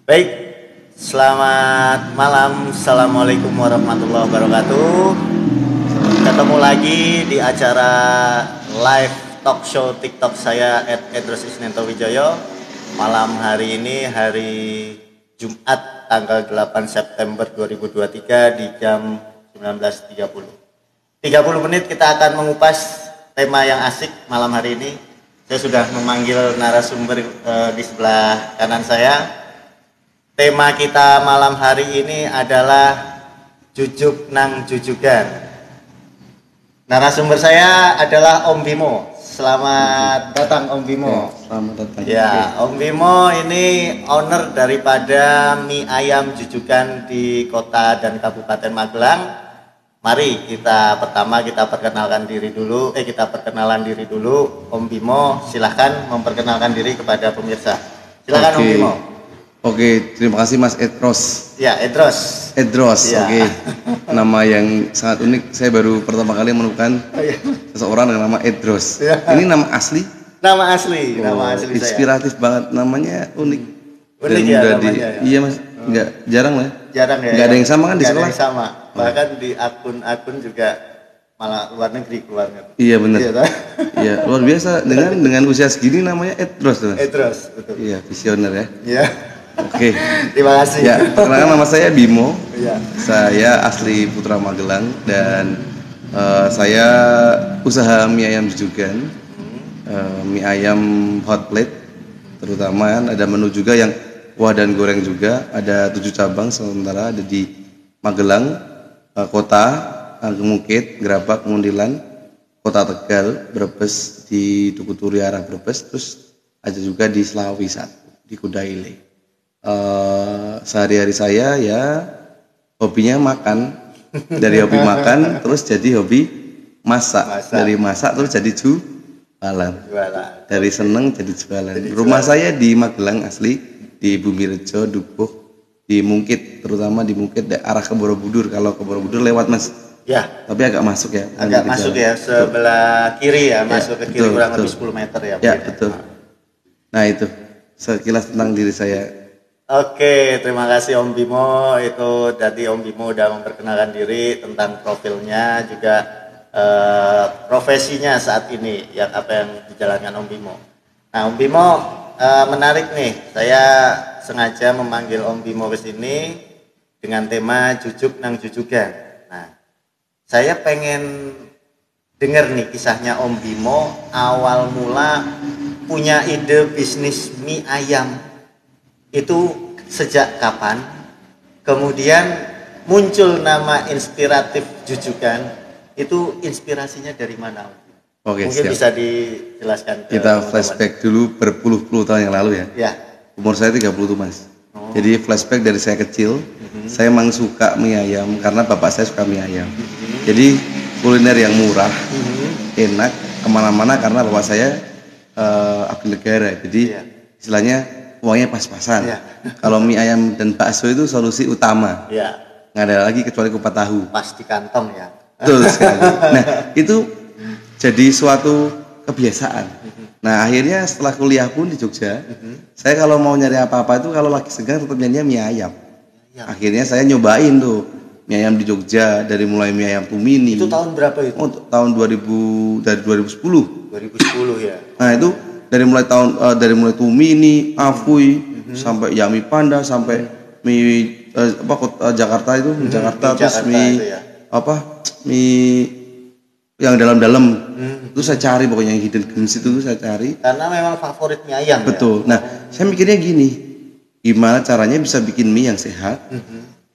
Baik, selamat malam. Assalamualaikum warahmatullahi wabarakatuh. Ketemu lagi di acara live talk show TikTok saya @edrosisnentowijoyo. Malam hari ini hari Jumat tanggal 8 September 2023 di jam 19.30. 30 menit kita akan mengupas tema yang asik malam hari ini. Saya sudah memanggil narasumber di sebelah kanan saya. Tema kita malam hari ini adalah Jujuk nang Jujugan. Narasumber saya adalah Om Bimo. Selamat datang Om Bimo. Selamat datang. Ya, Om Bimo ini owner daripada mie ayam Jujugan di kota dan Kabupaten Magelang. Mari kita perkenalkan diri dulu. Perkenalan diri dulu. Om Bimo, silahkan memperkenalkan diri kepada pemirsa. Silahkan Om Bimo. Oke, terima kasih Mas Edros. Ya, Edros. Ya. Oke. Nama yang sangat unik. Saya baru pertama kali menemukan seseorang dengan nama Edros. Ya. Ini nama asli? Nama asli saya. Inspiratif banget, namanya unik. Unik ya namanya. Iya Mas, enggak jarang lah. Jarang ya. Enggak ada yang sama kan di sekolah? sekolah? Yang sama. Bahkan di akun-akun juga malah luar negeri keluarnya. Iya benar. Iya, iya, luar biasa dengan usia segini namanya Edros tuh. Edros, betul. Iya, visioner ya. Iya. Oke. Terima kasih. Ya, perkenalkan nama saya Bimo. Iya. Saya asli Putra Magelang dan saya usaha mie ayam Jujugan. Mie ayam hot plate terutama kan, ada menu juga yang kuah dan goreng juga, ada 7 cabang sementara ada di Magelang, Kota, Mungkit, Gerabak, Mundilan, Kota Tegal, Brebes, di Tugu Turi arah Brebes, terus ada juga di Selawi 1 di Kudaile. Sehari-hari saya ya hobinya makan, dari hobi makan terus jadi hobi masak. Dari masak terus jadi jualan, dari seneng jadi jualan. Rumah saya di Magelang asli, di Bumirejo, Dukuh, di Mungkit, terutama di Mungkit arah ke Borobudur. Kalau ke Borobudur lewat Mas ya, tapi agak masuk ya, agak masuk ya, sebelah kiri ya, masuk ke kiri kurang lebih 10 meter ya. Ya betul. Nah itu sekilas tentang diri saya. Oke, terima kasih Om Bimo. Itu tadi Om Bimo udah memperkenalkan diri, tentang profilnya juga, profesinya saat ini, yang apa yang dijalankan Om Bimo. Nah Om Bimo, menarik nih, saya sengaja memanggil Om Bimo ke sini dengan tema Jujuk nang Jujugan. Nah, saya pengen dengar nih kisahnya Om Bimo, awal mula punya ide bisnis mie ayam itu sejak kapan, kemudian muncul nama inspiratif Jujugan, itu inspirasinya dari mana? Oke, mungkin siap. bisa dijelaskan. Kita flashback dulu berpuluh-puluh tahun yang lalu ya. Ya. Umur saya 30 tuh Mas. Jadi flashback dari saya kecil, saya memang suka mie ayam karena bapak saya suka mie ayam. Jadi kuliner yang murah, enak, kemana-mana karena bapak saya abdi negara. Jadi istilahnya uangnya pas-pasan. Ya. Kalau mie ayam dan bakso itu solusi utama. Ya. Nggak ada lagi kecuali kupat tahu. Pas di kantong ya. Betul sekali. Nah itu jadi suatu kebiasaan. Nah akhirnya setelah kuliah pun di Jogja, saya kalau mau nyari apa-apa itu kalau lagi senggang tetap nyarinya mie ayam. Akhirnya saya nyobain tuh mie ayam di Jogja, dari mulai mie ayam Tumini. Itu tahun berapa itu? Tahun 2000, dari 2010. 2010 ya. Nah itu dari mulai Tumini, Afui, sampai Yami Panda, sampai mie Jakarta itu, Jakarta, terus mie ya. Mie yang dalam-dalam itu saya cari, pokoknya yang hidden gems itu saya cari karena memang favorit mie ayam. Betul ya? Nah saya mikirnya gini, gimana caranya bisa bikin mie yang sehat,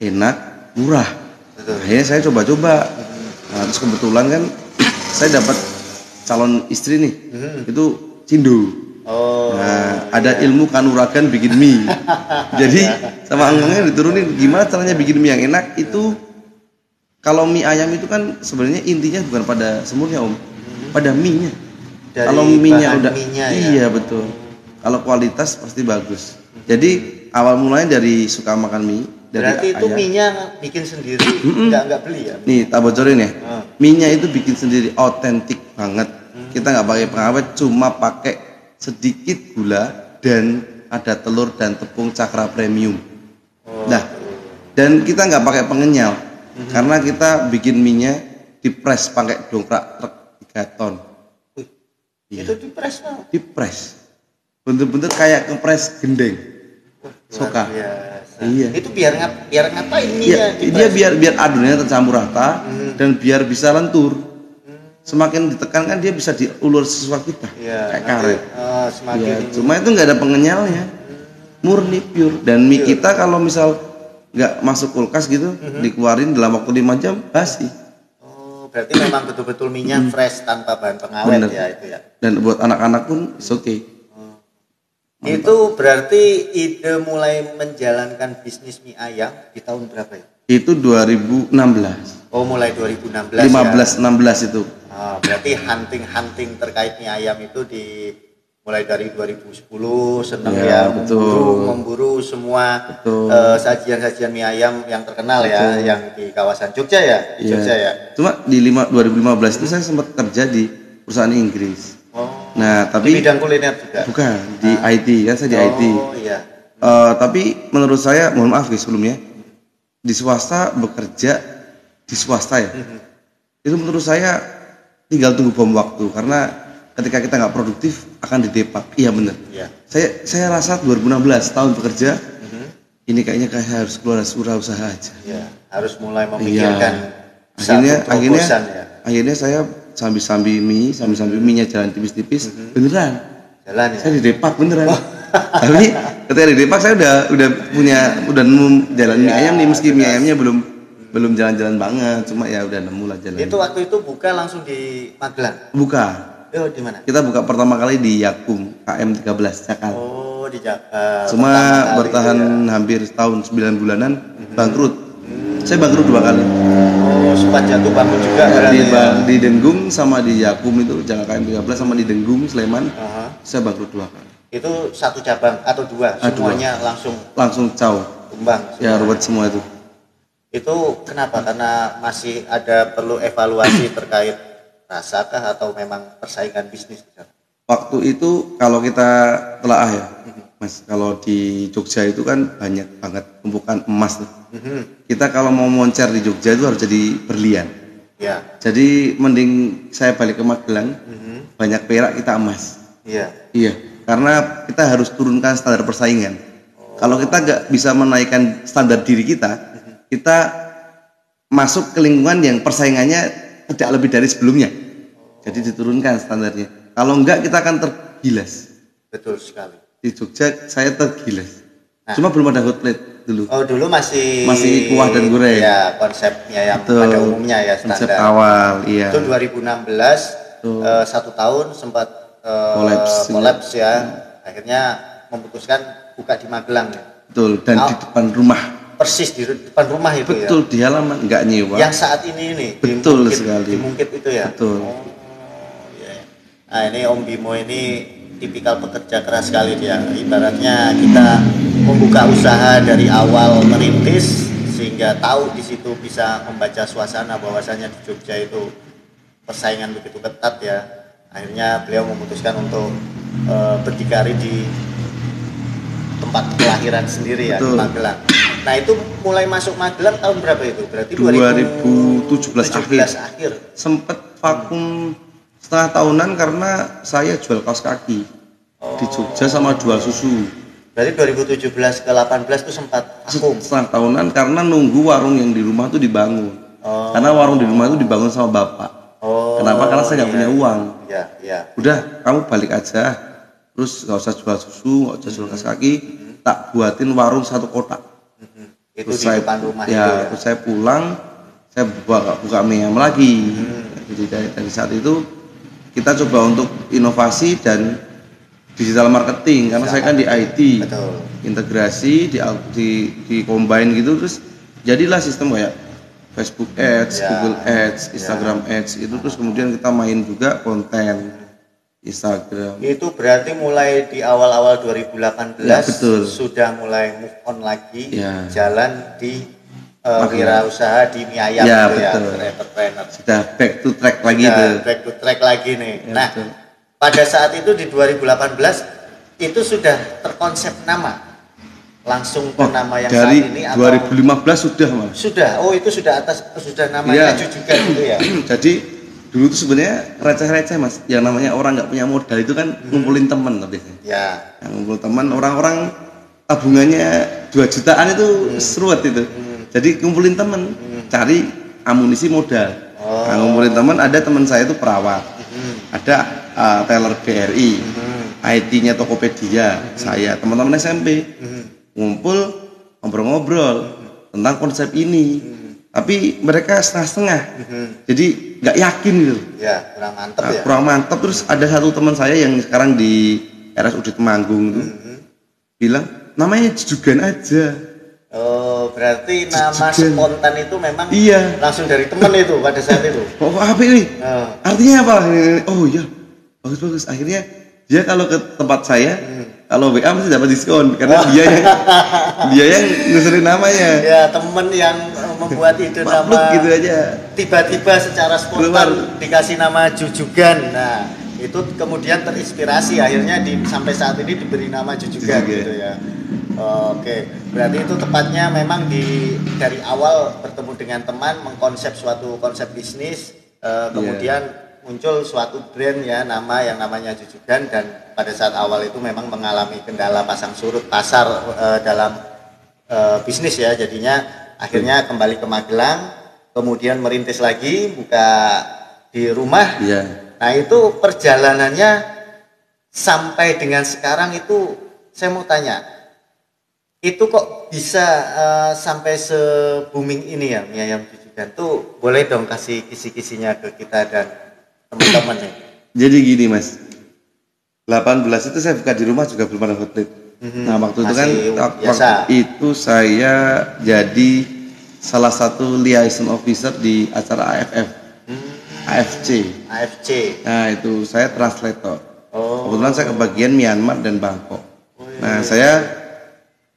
enak, murah. Betul. Akhirnya saya coba-coba. Nah, terus kebetulan kan saya dapat calon istri nih, itu Cindo. Nah, ada ilmu kanuragan bikin mie. Jadi sama angkongnya diturunin gimana caranya bikin mie yang enak. Itu kalau mie ayam itu kan sebenarnya intinya bukan pada semurnya Om, pada mie-nya. Kalau mie-nya udah iya betul. Kalau kualitas pasti bagus. Jadi awal mulanya dari suka makan mie. Berarti itu mie-nya bikin sendiri, nggak beli ya? Nih tak bocorin ya. Mie-nya itu bikin sendiri, otentik banget. Kita nggak pakai pengawet, cuma pakai sedikit gula dan ada telur dan tepung Cakra Premium. Oh, Nah, dan kita nggak pakai pengenyal karena kita bikin mie-nya dipres pakai dongkrak truk 3 ton. itu dipres Bang. Dipres. Bener-bener kayak kepres gendeng. Soka. Iya. Itu biar ngapain Iya, mie-nya dia biar adonannya tercampur rata dan biar bisa lentur. Semakin ditekan kan dia bisa diulur sesuai kita. Kayak karet. Semakin Ya, cuma itu nggak ada pengenyalnya. Murni pure. Dan mie kita kalau misal nggak masuk kulkas gitu, dikeluarin dalam waktu 5 jam basi. Oh, berarti memang betul-betul mie-nya fresh tanpa bahan pengawet. Bener. Ya itu ya. Dan buat anak-anak pun it's okay. Itu berarti ide mulai menjalankan bisnis mie ayam di tahun berapa ya? Itu 2016. Oh, mulai 2016 15-16 itu. Berarti hunting terkait mie ayam itu mulai dari 2010 seneng Ya, ya betul. memburu semua Betul. sajian-sajian mie ayam yang terkenal ya, yang di kawasan Jogja ya, di Iya. Jogja ya. Cuma di 2015 itu saya sempat kerja di perusahaan Inggris. Oh, Nah, di tapi bidang kuliner juga. bukan di IT, kan saya di IT. Oh iya. Tapi menurut saya, mohon maaf ya sebelumnya, di swasta bekerja di swasta ya, itu menurut saya tinggal tunggu bom waktu, karena ketika kita nggak produktif akan didepak. Iya benar. Iya. Saya rasa 2016 tahun bekerja, ini kayaknya harus keluar usaha aja. Iya, harus mulai memikirkan Akhirnya satu terobosan ya. akhirnya saya sambil mie-nya jalan tipis-tipis, beneran. Jalan ya. Saya didepak beneran. Tapi ketika didepak saya udah nemu jalan mie ayam nih, meski mie ayamnya belum jalan-jalan banget, cuma ya udah nemu lah jalan. Itu waktu itu buka langsung di Magelang. Buka. Oh, di mana? Kita buka pertama kali di Yakum KM 13 Cakal. Oh, di Jakarta. Cuma Pertama kali bertahan itu ya. hampir setahun 9 bulanan, bangkrut. Saya bangkrut 2 kali. Oh, sempat jatuh bangun juga berarti ya. Di Denggung sama di Yakum itu, Jakarta KM 13 sama di Denggung Sleman. Saya bangkrut 2 kali. Itu satu cabang atau dua? Semuanya Langsung caw. tumbang. Ya ruwet semua itu. Itu kenapa? Karena masih ada perlu evaluasi terkait rasakah atau memang persaingan bisnis? Waktu itu kalau kita telaah ya, Mas, kalau di Jogja itu kan banyak banget tumpukan emas tuh. Kita kalau mau moncer di Jogja itu harus jadi berlian. Ya. Jadi mending saya balik ke Magelang, banyak perak kita emas. Iya. Iya, karena kita harus turunkan standar persaingan. Kalau kita nggak bisa menaikkan standar diri kita, kita masuk ke lingkungan yang persaingannya tidak lebih dari sebelumnya. Jadi diturunkan standarnya. Kalau enggak kita akan tergilas. Betul sekali. Di Jogja saya tergilas. Cuma belum ada hot plate dulu. Oh, dulu masih Kuah dan goreng. Ya, konsepnya yang Betul. pada umumnya ya Konsep standar. awal, iya. Itu 2016 1 tahun sempat kolaps ya. Akhirnya memutuskan buka di Magelang ya. Betul, dan di depan rumah. Persis di depan rumah itu ya. Betul, di halaman, enggak nyewa. Yang saat ini Betul sekali. Di Mungkit itu ya. Betul. Oh, iya. Nah, ini Om Bimo ini tipikal pekerja keras sekali dia. Ibaratnya kita membuka usaha dari awal merintis sehingga tahu di situ bisa membaca suasana bahwasanya di Jogja itu persaingan begitu ketat ya. Akhirnya beliau memutuskan untuk berdikari di tempat kelahiran sendiri ya. Betul. Di Magelang. Nah, itu mulai masuk Magelang tahun berapa itu? Berarti 2017 akhir. Sempet vakum setengah tahunan karena saya jual kaos kaki di Jogja sama jual susu. Berarti 2017 ke 18 itu sempat vakum. Setengah tahunan karena nunggu warung yang di rumah itu dibangun. Karena warung di rumah itu dibangun sama bapak. Kenapa? Karena saya nggak punya uang. Iya. Udah, kamu balik aja. Terus nggak usah jual susu, nggak usah jual kaos kaki. Tak buatin warung 1 kotak. Itu Terus di depan rumah itu ya. ya. Terus saya pulang, saya buka mie ayam lagi. Jadi dari saat itu kita coba untuk inovasi dan digital marketing, karena saya kan di IT. Betul. Integrasi di combine gitu, terus jadilah sistem kayak Facebook Ads, Google Ads, Instagram Ads itu. Terus kemudian kita main juga konten Instagram. Itu berarti mulai di awal-awal 2018 Ya, betul. sudah mulai move on lagi, Ya. jalan di wirausaha di mie ayam Ya, itu betul. ya, entrepreneur. Sudah back to track lagi Sudah tuh. back to track lagi nih. Ya, Nah, betul. pada saat itu di 2018 itu sudah terkonsep nama langsung ke nama yang dari saat ini 2015 sudah mas. Sudah, oh itu sudah namanya Jujugan gitu ya. Jadi dulu tuh sebenarnya receh-receh mas, yang namanya orang nggak punya modal itu kan ngumpulin teman tapi Ya. yang ngumpul teman, orang-orang tabungannya 2 jutaan itu seruat itu. Jadi ngumpulin teman, cari amunisi modal. Nah, ngumpulin teman, ada teman saya itu perawat, ada teller BRI, IT-nya Tokopedia, saya teman-teman SMP ngumpul ngobrol-ngobrol tentang konsep ini, tapi mereka setengah-setengah, jadi nggak yakin gitu. Ya, kurang mantep ya. Kurang mantap. Terus ada satu teman saya yang sekarang di RSUD Temanggung itu bilang namanya Jujugan aja. Oh, berarti nama Jujugan. spontan itu memang Iya. langsung dari teman itu pada saat itu. Oh apa ini? Artinya apa? Oh iya, bagus. Akhirnya dia kalau ke tempat saya, kalau WA mesti dapat diskon karena dia yang ngusulin namanya. Ya, temen yang membuat ide nama gitu aja. Tiba-tiba secara spontan dikasih nama Jujugan. Nah, itu kemudian terinspirasi akhirnya sampai saat ini diberi nama Jujugan gitu ya. Oke, berarti itu tepatnya memang dari awal bertemu dengan teman mengkonsep suatu konsep bisnis, kemudian muncul suatu brand ya, nama yang namanya Jujugan, dan pada saat awal itu memang mengalami kendala pasang surut pasar dalam bisnis ya, jadinya akhirnya kembali ke Magelang, kemudian merintis lagi buka di rumah. Nah itu perjalanannya sampai dengan sekarang itu saya mau tanya, itu kok bisa sampai se-booming ini ya mie ayam Jujugan tuh, boleh dong kasih kisi-kisinya ke kita dan teman-teman nih. Jadi gini mas, 18 itu saya buka di rumah juga belum ada hotplate. Nah waktu itu kan waktu itu saya jadi salah satu liaison officer di acara AFC. Nah itu saya translator. Kebetulan saya kebagian Myanmar dan Bangkok. Nah saya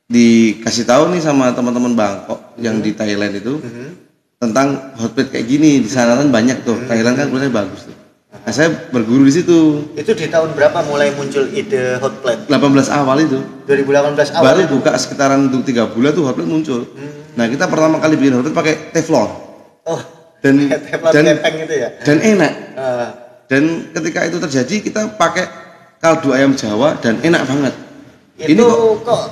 dikasih tahu nih sama teman-teman Bangkok yang di Thailand itu tentang hotplate kayak gini. Di sana kan banyak tuh, Thailand kan kulitnya bagus tuh. Nah saya berguru di situ. Itu di tahun berapa mulai muncul ide hotplate? 18 awal itu. 2018 awal. Baru buka sekitaran 3 bulan tuh hotplate muncul. Nah kita pertama kali bikin hotplate pakai teflon. Oh. Dan kepeng itu ya. Dan enak. Dan ketika itu terjadi kita pakai kaldu ayam Jawa dan enak banget. Itu kok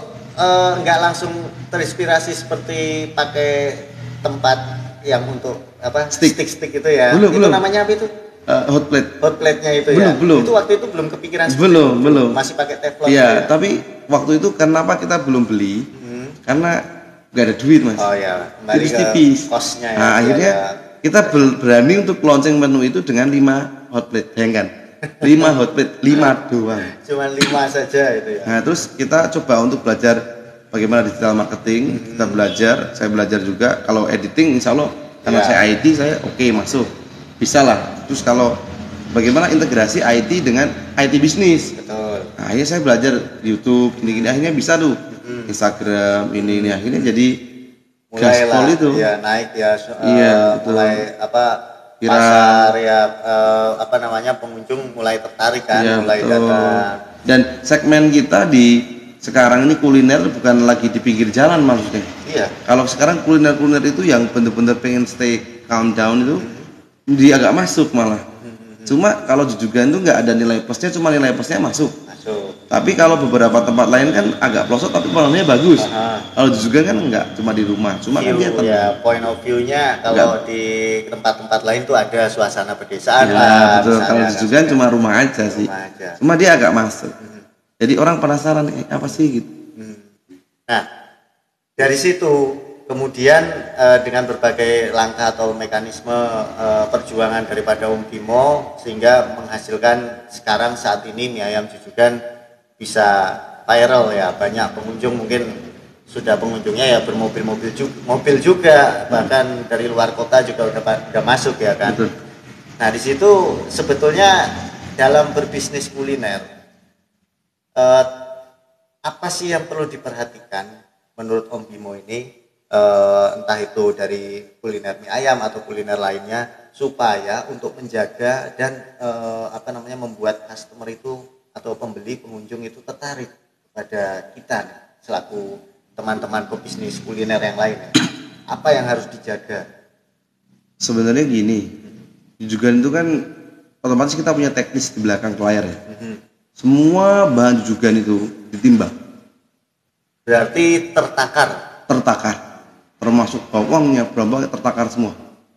nggak langsung terinspirasi seperti pakai tempat yang untuk apa stick itu ya. Itu namanya apa itu? Hotplate-nya itu ya. Itu waktu itu belum kepikiran belum. Masih pakai teflon. Iya, tapi waktu itu kenapa kita belum beli? Karena nggak ada duit mas. Oh ya, kembali ke kosnya ya. Nah akhirnya kita berani untuk launching menu itu dengan 5 hotplate, bayangkan 5 hotplate, 5 doang. Cuman 5 saja itu ya. Nah terus kita coba untuk belajar bagaimana digital marketing. Kita belajar, saya belajar juga kalau editing insya Allah karena saya IT saya oke, masuk bisa lah. Terus kalau bagaimana integrasi IT dengan IT bisnis. Betul. Nah, akhirnya saya belajar di YouTube ini akhirnya bisa tuh Instagram ini akhirnya jadi mulai itu ya naik ya. Betul. Mulai apa pasar ya apa namanya pengunjung mulai tertarik kan, mulai datang. Dan segmen kita di sekarang ini kuliner bukan lagi di pinggir jalan maksudnya. Iya. Kalau sekarang kuliner itu yang bener-bener pengen stay calm down itu dia agak masuk malah. Cuma kalau Jujugan itu nggak ada nilai plusnya, cuma nilai plusnya masuk. Tapi kalau beberapa tempat lain kan agak pelosok tapi pengalamannya bagus. Kalau Jujugan kan enggak, cuma di rumah. Cuma kan dia point of view-nya kalau di tempat-tempat lain tuh ada suasana pedesaan betul. Kalau Jujugan cuma rumah aja sih. Cuma dia agak masuk. Jadi orang penasaran apa sih gitu. Nah, dari situ kemudian dengan berbagai langkah atau mekanisme perjuangan daripada Om Bimo sehingga menghasilkan sekarang saat ini mie ayam Jujugan bisa viral ya, banyak pengunjung, mungkin sudah pengunjungnya ya bermobil juga bahkan dari luar kota juga udah masuk ya kan. Betul. Nah di situ sebetulnya dalam berbisnis kuliner apa sih yang perlu diperhatikan menurut Om Bimo ini, entah itu dari kuliner mie ayam atau kuliner lainnya, supaya untuk menjaga dan membuat customer itu atau pembeli pengunjung itu tertarik pada kita nih, selaku teman-teman pebisnis kuliner yang lain ya? Apa yang harus dijaga? Sebenarnya gini, jujugan itu kan otomatis kita punya teknis di belakang layar ya. Semua bahan jujugan itu ditimbang, Berarti tertakar, termasuk bawangnya, berapa tertakar semua.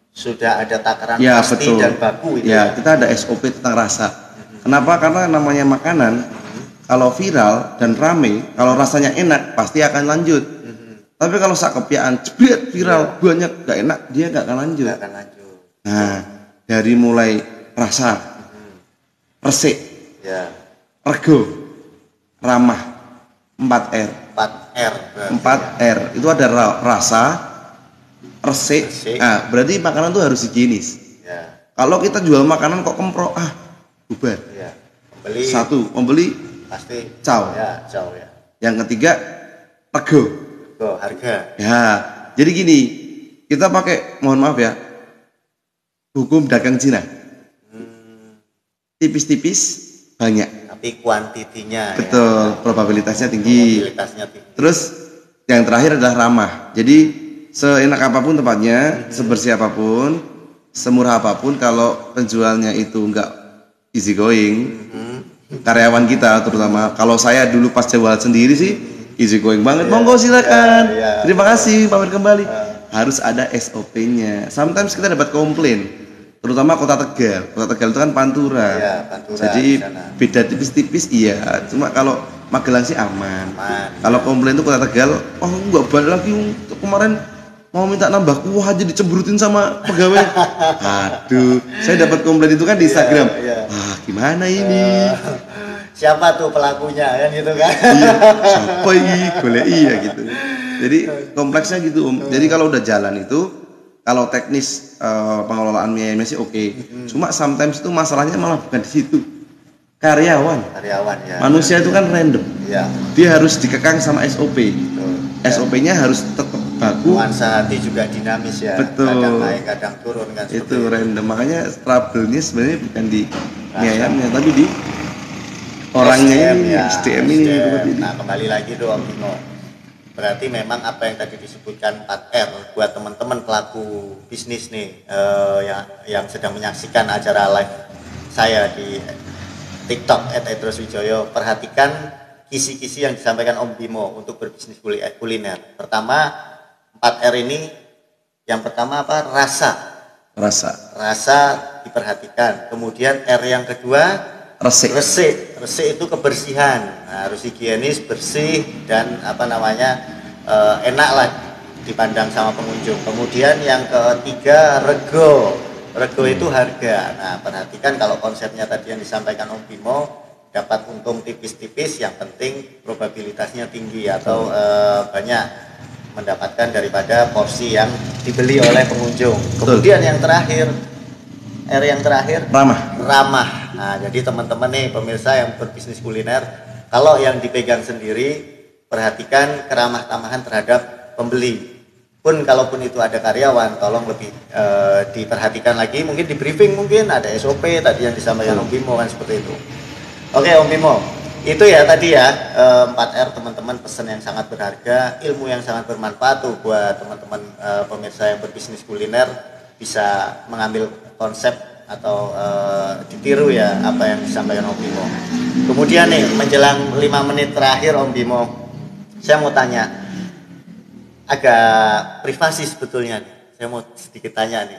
sudah ada takaran Ya pasti betul. dan baku itu Ya kita ada SOP tentang rasa. Kenapa? Karena namanya makanan, kalau viral dan rame, kalau rasanya enak pasti akan lanjut. Tapi kalau sakepiaan, jebret viral, banyak gak enak, dia gak akan lanjut. Nggak akan lanjut. Nah, dari mulai rasa, resik, Ya, rego, ramah, 4R. 4R berarti 4R itu ada rasa, resik. Resik. Nah, berarti makanan tuh harus higienis. ya. Kalau kita jual makanan kok kempro, bubar. Ya, pembeli Satu, pembeli. pasti Caw. ya, caw ya. Yang ketiga, rego. Harga. Ya, jadi gini, kita pakai, mohon maaf ya, hukum dagang Cina. Tipis-tipis, banyak. Tapi kuantitinya Betul, probabilitasnya tinggi. probabilitasnya tinggi. Terus yang terakhir adalah ramah. Jadi seenak apapun tempatnya, sebersih apapun, semurah apapun, kalau penjualnya itu enggak easy going, karyawan kita terutama, kalau saya dulu pas jual sendiri sih easy going banget, monggo silakan, terima kasih, pamit kembali. Harus ada SOP-nya. Sometimes kita dapat komplain, terutama Kota Tegal. Kota Tegal itu kan Pantura. Iya, Pantura Jadi di sana. beda tipis-tipis iya. Cuma kalau Magelang sih aman. Aman. Kalau komplain itu Kota Tegal, oh nggak balik lagi kemarin mau minta nambah kuah aja dicemburutin sama pegawai. Aduh, saya dapat komplain itu kan di Instagram. iya. Gimana ini? Siapa tuh pelakunya kan gitu kan? Iya, siapa ini? Boleh iya gitu. Jadi kompleksnya gitu Om. Jadi kalau udah jalan itu, kalau teknis pengelolaan mie ayamnya sih oke. Cuma sometimes itu masalahnya malah bukan di situ. Karyawan ya. manusia itu kan random. Iya. Dia harus dikekang sama SOP. Betul. SOP-nya harus tetap baku. Nuansa hati juga dinamis ya. Betul. Kadang naik, kadang turun kan. Itu random. Makanya trouble-nya sebenarnya bukan di mie ayamnya, tapi di orangnya ini, SDM ini. Nah, kembali lagi tuh Om Bimo. Berarti memang apa yang tadi disebutkan 4R buat teman-teman pelaku bisnis nih yang sedang menyaksikan acara live saya di TikTok @edroswijoyo, perhatikan kisi-kisi yang disampaikan Om Bimo untuk berbisnis kuliner. Pertama, 4R ini yang pertama apa? Rasa diperhatikan. Kemudian R yang kedua Resik. Resik itu kebersihan. Nah, harus higienis, bersih dan enak lah dipandang sama pengunjung. Kemudian yang ketiga rego itu harga. Nah, perhatikan kalau konsepnya tadi yang disampaikan Om Bimo, dapat untung tipis-tipis, yang penting probabilitasnya tinggi atau banyak mendapatkan daripada porsi yang dibeli oleh pengunjung. Kemudian yang terakhir R yang terakhir ramah. Nah, jadi teman-teman nih pemirsa yang berbisnis kuliner, kalau yang dipegang sendiri, perhatikan keramah-tamahan terhadap pembeli. Pun kalaupun itu ada karyawan, tolong lebih diperhatikan lagi, mungkin di briefing, mungkin ada SOP tadi yang disampaikan Om Bimo kan seperti itu. Oke Om Bimo, itu ya tadi ya 4R teman-teman, pesan yang sangat berharga, ilmu yang sangat bermanfaat tuh buat teman-teman pemirsa yang berbisnis kuliner, bisa mengambil konsep atau ditiru ya apa yang disampaikan Om Bimo. Kemudian nih menjelang 5 menit terakhir Om Bimo, saya mau tanya agak privasi sebetulnya nih. Saya mau sedikit tanya nih.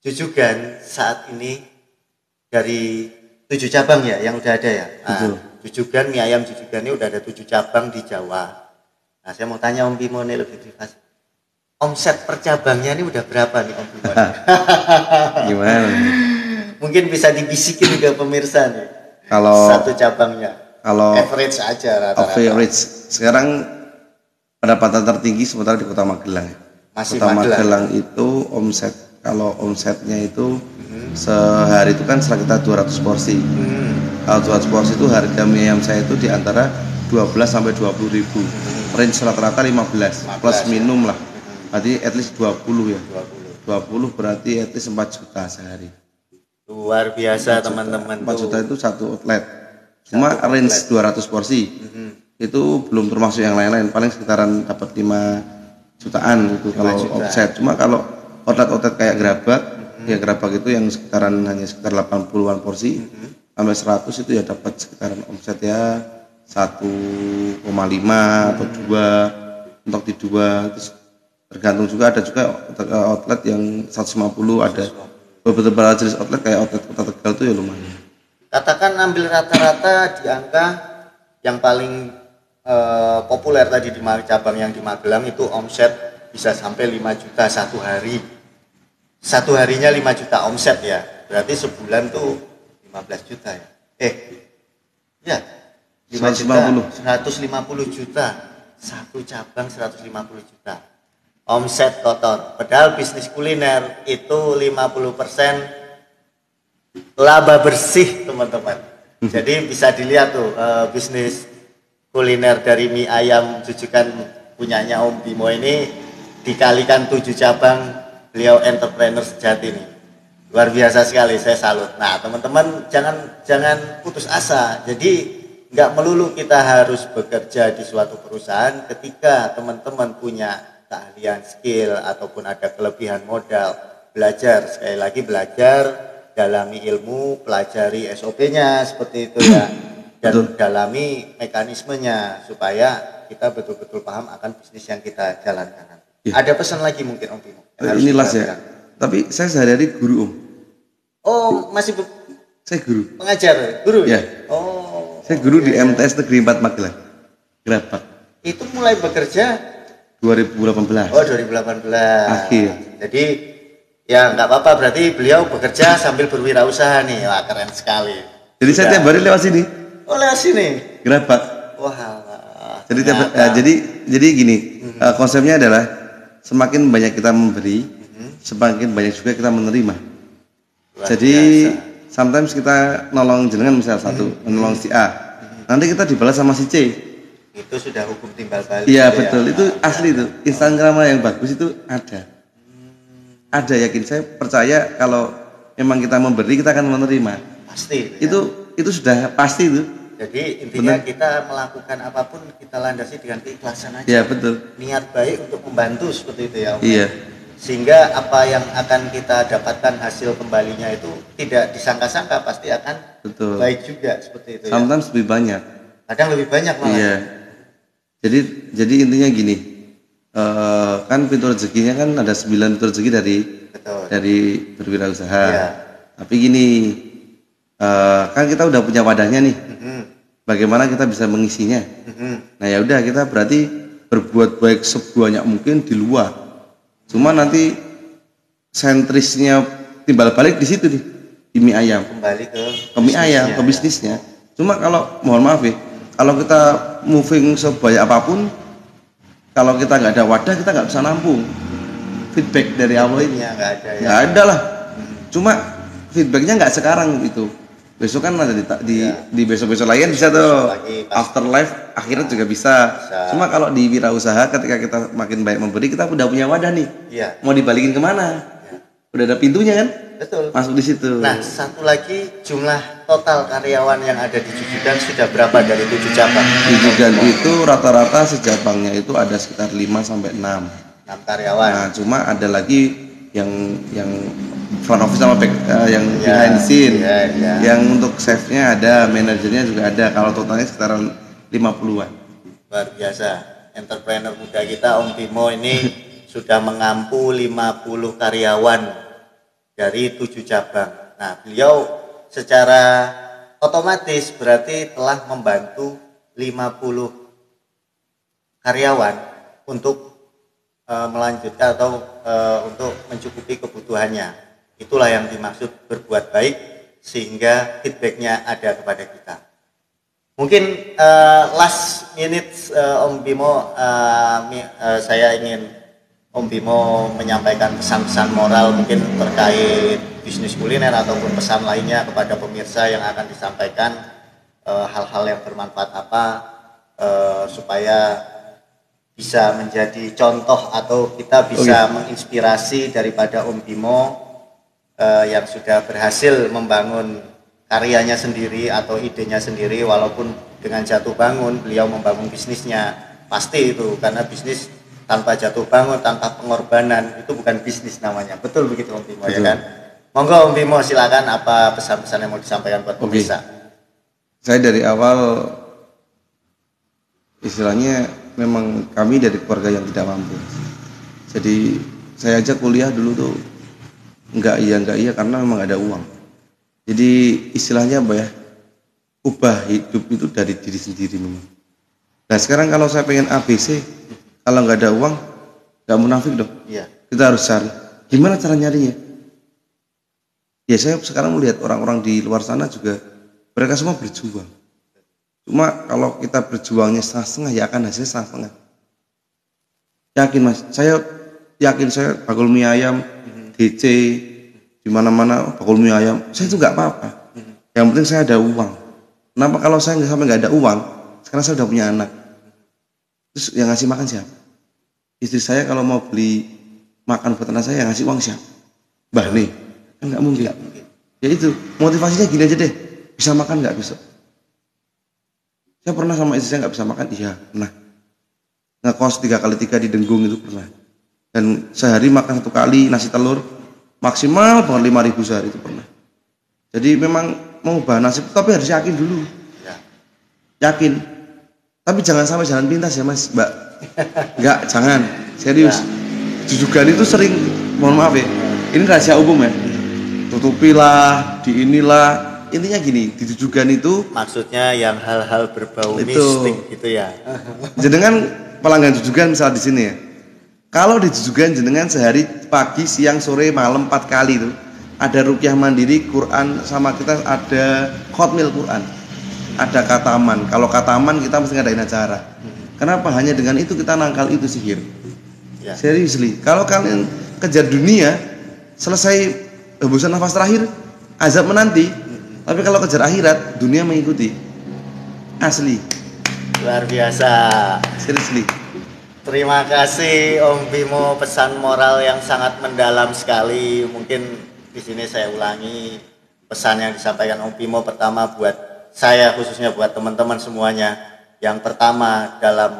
Jujugan saat ini dari 7 cabang ya yang udah ada ya. Nah, Jujugan, mie ayam Jujugan ini udah ada 7 cabang di Jawa. Nah, saya mau tanya Om Bimo nih lebih privasi. Omset per cabangnya ini udah berapa nih Om Bimo? Gimana? Mungkin bisa dibisikin ke pemirsa nih. Kalau satu cabangnya. Kalau average aja rata-rata. Average. Sekarang pendapatan tertinggi sementara di Kota Magelang. Masih Kota Magelang itu omsetnya itu sehari itu kan sekitar 200 porsi. Kalau 200 porsi itu harga mie ayam saya itu di antara 12 sampai 20 ribu. Range rata-rata 15 plus minum lah. Berarti at least 20 ya. 20 berarti at least 4 juta sehari. Luar biasa teman-teman. 4 juta itu satu outlet. Cuma range 200 porsi. Itu belum termasuk yang lain-lain, paling sekitaran dapat 5 jutaan gitu kalau offset. Cuma kalau outlet kayak Gerabak, ya Gerabak itu yang hanya sekitar 80-an porsi sampai 100 itu ya dapat sekitaran omset ya 1,5 atau 2 untuk di 2. Terus tergantung juga, ada juga outlet yang 150, ada beberapa jenis outlet kayak outlet Kota Tegal itu ya lumayan. Katakan ambil rata-rata di angka yang paling populer tadi di cabang yang di Magelang itu omset bisa sampai 5 juta satu hari. Satu harinya 5 juta omset ya. Berarti sebulan tuh 15 juta ya. Ya. 5 juta, 150 juta. Satu cabang 150 juta. Omset kotor. Padahal bisnis kuliner itu 50% laba bersih, teman-teman. Jadi bisa dilihat tuh bisnis kuliner dari mie ayam jujukan punyanya Om Bimo ini dikalikan 7 cabang, beliau entrepreneur sejati nih. Luar biasa sekali, saya salut. Nah, teman-teman jangan putus asa. Jadi nggak melulu kita harus bekerja di suatu perusahaan. Ketika teman-teman punya keahlian, skill ataupun ada kelebihan modal, belajar, sekali lagi belajar, dalami ilmu, pelajari SOP-nya seperti itu ya. Dan dalami mekanismenya supaya kita betul-betul paham akan bisnis yang kita jalankan. Ya. Ada pesan lagi mungkin Om Bimo? Inilah ya. Tapi saya sehari-hari guru Om. Oh, masih saya guru. Pengajar, guru ya? Oh. Saya guru di MTS Negeri 4 Magelang. Gerabak. Itu mulai bekerja 2018. Oh, 2018. Akhir. Jadi ya nggak apa-apa, berarti beliau bekerja sambil berwirausaha nih. Wah, keren sekali. Jadi saya tiap hari lewat sini. Oh, lewat sini. Gerabak. Wah. Jadi jadi gini, konsepnya adalah semakin banyak kita memberi, semakin banyak juga kita menerima. Jadi sometimes kita nolong jenengan misal menolong si A, nanti kita dibalas sama si C. Itu sudah hukum timbal balik. Iya betul, itu asli itu. Instagram yang bagus itu ada. Ada, yakin, saya percaya kalau memang kita memberi kita akan menerima. Pasti. Itu sudah pasti itu. Jadi intinya kita melakukan apapun kita landasi dengan keikhlasan aja. Iya betul. Niat baik untuk membantu seperti itu ya Om. Iya. Sehingga apa yang akan kita dapatkan hasil kembalinya itu tidak disangka-sangka, pasti akan baik juga seperti itu. Sometimes lebih banyak. Kadang lebih banyak malah. Iya. Jadi intinya gini, kan pintu rezekinya kan ada 9 pintu rezeki dari berwirausaha. Iya. Tapi gini, kan kita udah punya wadahnya nih. Bagaimana kita bisa mengisinya? Nah ya udah, kita berarti berbuat baik sebanyak mungkin di luar. Cuma nanti sentrisnya timbal balik di situ nih, di mie ayam. Kembali ke mie ayam, ke bisnisnya. Cuma kalau mohon maaf ya, kalau kita moving sebanyak apapun, kalau kita nggak ada wadah, kita nggak bisa nampung. Feedback dari Allah ini nggak ada lah. Cuma feedbacknya nggak sekarang itu. Besok kan ada di besok-besok lain bisa tuh. Afterlife akhirnya juga bisa. Cuma kalau di wirausaha ketika kita makin baik memberi, kita udah punya wadah nih. Iya. Mau dibalikin kemana? Udah ada pintunya kan? Betul. Masuk di situ. Nah, satu lagi, jumlah total karyawan yang ada di Jujugan sudah berapa dari 7 cabang? Jujugan itu rata-rata sejabangnya itu ada sekitar 5 sampai 6. 6 karyawan. Nah, cuma ada lagi yang front office sama back, yang behind the scene. Yang untuk chefnya ada, manajernya juga ada. Kalau totalnya sekitaran 50-an. Luar biasa. Entrepreneur muda kita Om Bimo ini sudah mengampu 50 karyawan dari 7 cabang. Nah, beliau secara otomatis berarti telah membantu 50 karyawan untuk melanjutkan atau untuk mencukupi kebutuhannya. Itulah yang dimaksud berbuat baik sehingga feedbacknya ada kepada kita. Mungkin last minute Om Bimo, saya ingin Om Bimo menyampaikan pesan-pesan moral mungkin terkait bisnis kuliner ataupun pesan lainnya kepada pemirsa yang akan disampaikan, hal-hal yang bermanfaat apa supaya bisa menjadi contoh atau kita bisa menginspirasi daripada Om Bimo yang sudah berhasil membangun karyanya sendiri atau idenya sendiri, walaupun dengan jatuh bangun beliau membangun bisnisnya. Pasti itu, karena bisnis tanpa jatuh bangun, tanpa pengorbanan itu bukan bisnis namanya. Betul begitu Om Bimo, ya kan? Monggo Om Bimo, silakan apa pesan-pesan yang mau disampaikan buat pemirsa. Saya dari awal istilahnya memang kami dari keluarga yang tidak mampu. Jadi saya aja kuliah dulu tuh enggak iya karena memang ada uang. Jadi istilahnya apa ya, ubah hidup itu dari diri sendiri memang. Nah sekarang kalau saya pengen ABC, kalau nggak ada uang, nggak munafik dong. Iya. Kita harus cari. Gimana cara nyarinya? Ya saya sekarang melihat orang-orang di luar sana juga, mereka semua berjuang. Cuma kalau kita berjuangnya setengah-setengah, ya akan hasilnya setengah-setengah. Yakin mas, saya yakin saya bakul mie ayam, DC, di mana-mana bakul mie ayam, saya itu nggak apa-apa. Yang penting saya ada uang. Kenapa kalau saya sampai nggak ada uang? Sekarang saya udah punya anak. Terus yang ngasih makan siapa? Istri saya kalau mau beli makan buat anak saya, yang ngasih uang siapa? Mbah nih, kan nggak mungkin. Ya itu motivasinya gini aja deh. Bisa makan nggak besok? Saya pernah sama istri saya nggak bisa makan, iya pernah. Ngekos 3x3 di Denggung itu pernah. Dan sehari makan 1 kali nasi telur, maksimal banget 5.000 sehari itu pernah. Jadi memang mau ubah nasib, tapi harus yakin dulu. Yakin. Tapi jangan sampai jalan pintas ya mas, mbak. Enggak, jangan. Serius. Jujugan itu sering, mohon maaf ya, ini rahasia umum ya. Tutupilah, di inilah. Intinya gini, di jujugan itu maksudnya yang hal-hal berbau itu, mistik gitu ya. Jenengan pelanggan jujugan misal di sini ya. Kalau di jujugan jenengan sehari pagi, siang, sore, malam 4 kali itu ada ruqyah mandiri, Quran sama kita ada khotmil Quran. Ada kataman. Kalau kataman kita mesti ngadain acara. Kenapa? Hanya dengan itu kita nangkal itu sihir. Ya. Seriously. Kalau kalian kejar dunia, selesai hembusan nafas terakhir, azab menanti. Tapi kalau kejar akhirat, dunia mengikuti. Asli. Luar biasa. Seriously. Terima kasih Om Bimo, pesan moral yang sangat mendalam sekali. Mungkin di sini saya ulangi pesan yang disampaikan Om Bimo. Pertama buat saya, khususnya buat teman-teman semuanya. Yang pertama dalam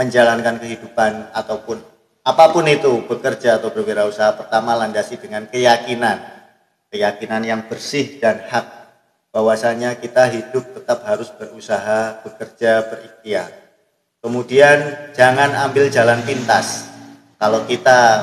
menjalankan kehidupan ataupun apapun itu, bekerja atau berwirausaha, pertama landasi dengan keyakinan yang bersih dan hak, bahwasanya kita hidup tetap harus berusaha, bekerja, berikhtiar. Kemudian jangan ambil jalan pintas. Kalau kita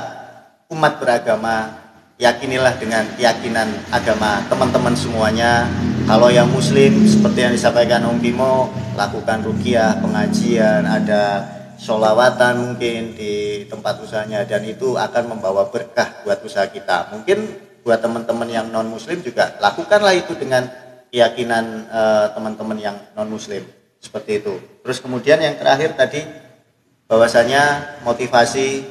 umat beragama, yakinilah dengan keyakinan agama teman-teman semuanya. Kalau yang muslim seperti yang disampaikan Om Bimo, lakukan ruqyah, pengajian, ada sholawatan mungkin di tempat usahanya, dan itu akan membawa berkah buat usaha kita. Mungkin buat teman-teman yang non muslim juga lakukanlah itu dengan keyakinan teman-teman yang non muslim, seperti itu. Terus kemudian yang terakhir tadi, bahwasanya motivasi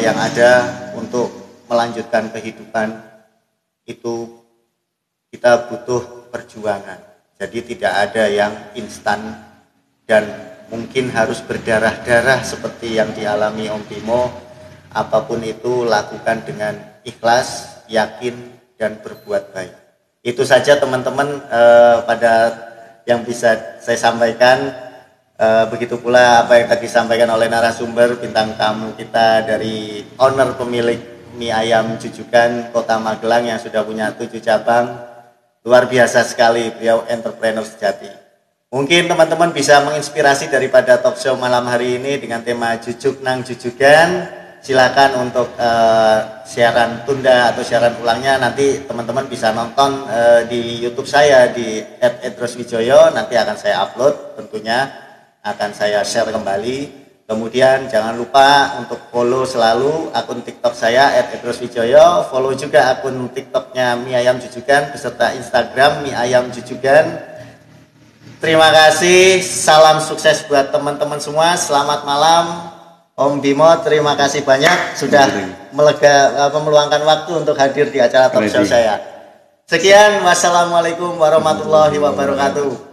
yang ada untuk melanjutkan kehidupan itu kita butuh perjuangan. Jadi tidak ada yang instan dan mungkin harus berdarah-darah seperti yang dialami Om Bimo. Apapun itu lakukan dengan ikhlas, yakin, dan berbuat baik. Itu saja teman-teman pada yang bisa saya sampaikan. Begitu pula apa yang tadi disampaikan oleh narasumber bintang tamu kita dari owner pemilik mie ayam Jujugan Kota Magelang yang sudah punya 7 cabang. Luar biasa sekali, beliau entrepreneur sejati. Mungkin teman-teman bisa menginspirasi daripada talk show malam hari ini dengan tema Jujuk Nang Jujugan. Silakan untuk siaran tunda atau siaran ulangnya nanti teman-teman bisa nonton di YouTube saya di @edroswijoyo. Nanti akan saya upload, tentunya akan saya share kembali. Kemudian jangan lupa untuk follow selalu akun TikTok saya @edroswijoyo, follow juga akun TikToknya Mie Ayam Jujugan beserta Instagram Mie Ayam Jujugan. Terima kasih, salam sukses buat teman-teman semua. Selamat malam. Om Bimo, terima kasih banyak sudah meluangkan waktu untuk hadir di acara talk show saya. Sekian, wassalamualaikum warahmatullahi wabarakatuh.